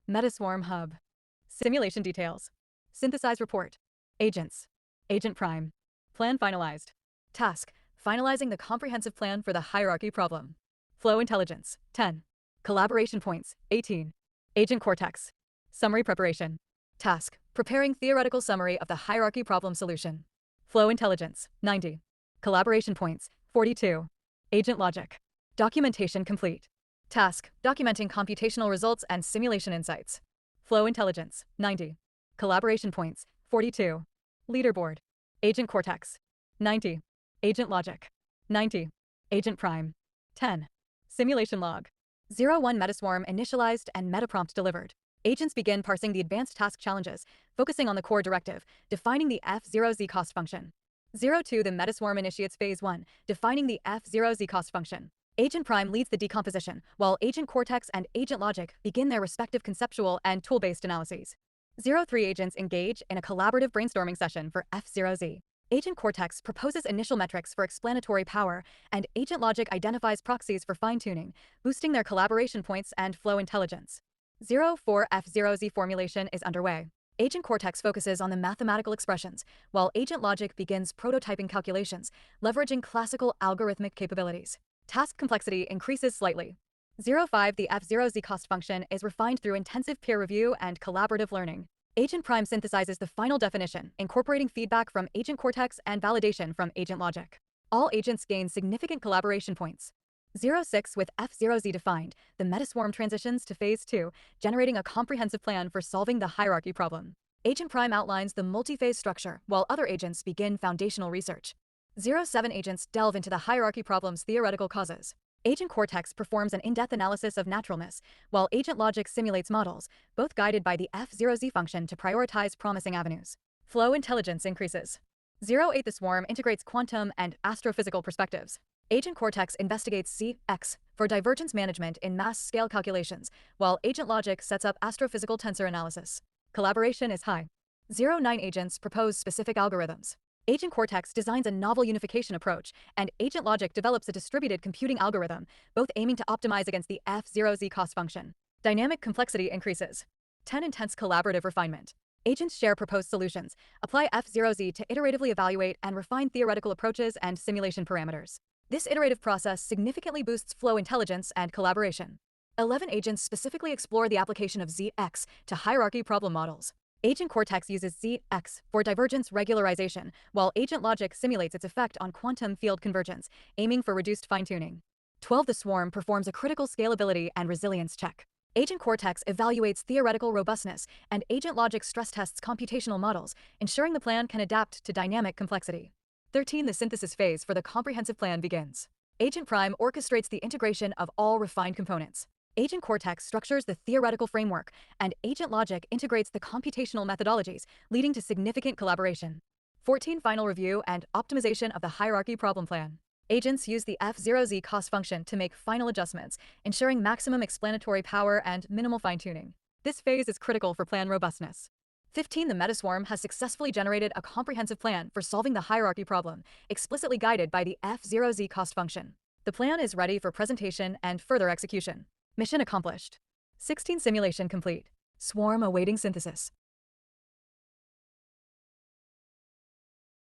Metaswarm Hub. Simulation details. Synthesize report. Agents. Agent Prime. Plan finalized. Task: finalizing the comprehensive plan for the hierarchy problem. Flow intelligence, 10. Collaboration points, 18. Agent Cortex. Summary preparation. Task: preparing theoretical summary of the hierarchy problem solution. Flow intelligence, 90. Collaboration points, 42. Agent logic. Documentation complete. Task: documenting computational results and simulation insights. Flow intelligence, 90. Collaboration points, 42. Leaderboard. Agent Cortex, 90. Agent logic, 90. Agent Prime, 10. Simulation log. 01 Metaswarm initialized and metaprompt delivered. Agents begin parsing the advanced task challenges, focusing on the core directive, defining the F0Z cost function. 02 The Metaswarm initiates phase 1, defining the F0Z cost function. Agent Prime leads the decomposition, while Agent Cortex and Agent Logic begin their respective conceptual and tool-based analyses. 03 Agents engage in a collaborative brainstorming session for F0Z. Agent Cortex proposes initial metrics for explanatory power, and Agent Logic identifies proxies for fine-tuning, boosting their collaboration points and flow intelligence. 04 F0Z formulation is underway. Agent Cortex focuses on the mathematical expressions, while Agent Logic begins prototyping calculations, leveraging classical algorithmic capabilities. Task complexity increases slightly. 05 The F0Z cost function is refined through intensive peer review and collaborative learning. Agent Prime synthesizes the final definition, incorporating feedback from Agent Cortex and validation from Agent Logic. All agents gain significant collaboration points. 06 With F0Z defined, the Metaswarm transitions to Phase 2, generating a comprehensive plan for solving the hierarchy problem. Agent Prime outlines the multi-phase structure, while other agents begin foundational research. 07 Agents delve into the hierarchy problem's theoretical causes. Agent Cortex performs an in-depth analysis of naturalness, while Agent Logic simulates models, both guided by the F0Z function to prioritize promising avenues. Flow intelligence increases. 08 The Swarm integrates quantum and astrophysical perspectives. Agent Cortex investigates CX for divergence management in mass-scale calculations, while Agent Logic sets up astrophysical tensor analysis. Collaboration is high. 09 Agents propose specific algorithms. Agent Cortex designs a novel unification approach, and Agent Logic develops a distributed computing algorithm, both aiming to optimize against the F0Z cost function. Dynamic complexity increases. 10 Intense collaborative refinement. Agents share proposed solutions, apply F0Z to iteratively evaluate and refine theoretical approaches and simulation parameters. This iterative process significantly boosts flow intelligence and collaboration. 11 Agents specifically explore the application of ZX to hierarchy problem models. Agent Cortex uses ZX for divergence regularization, while Agent Logic simulates its effect on quantum field convergence, aiming for reduced fine-tuning. 12 The Swarm performs a critical scalability and resilience check. Agent Cortex evaluates theoretical robustness, and Agent Logic stress tests computational models, ensuring the plan can adapt to dynamic complexity. 13 The synthesis phase for the comprehensive plan begins. Agent Prime orchestrates the integration of all refined components. Agent Cortex structures the theoretical framework, and Agent Logic integrates the computational methodologies, leading to significant collaboration. 14 Final review and optimization of the hierarchy problem plan. Agents use the F0Z cost function to make final adjustments, ensuring maximum explanatory power and minimal fine-tuning. This phase is critical for plan robustness. 15 The Metaswarm has successfully generated a comprehensive plan for solving the hierarchy problem, explicitly guided by the F0Z cost function. The plan is ready for presentation and further execution. Mission accomplished. 16 Simulation complete. Swarm awaiting synthesis.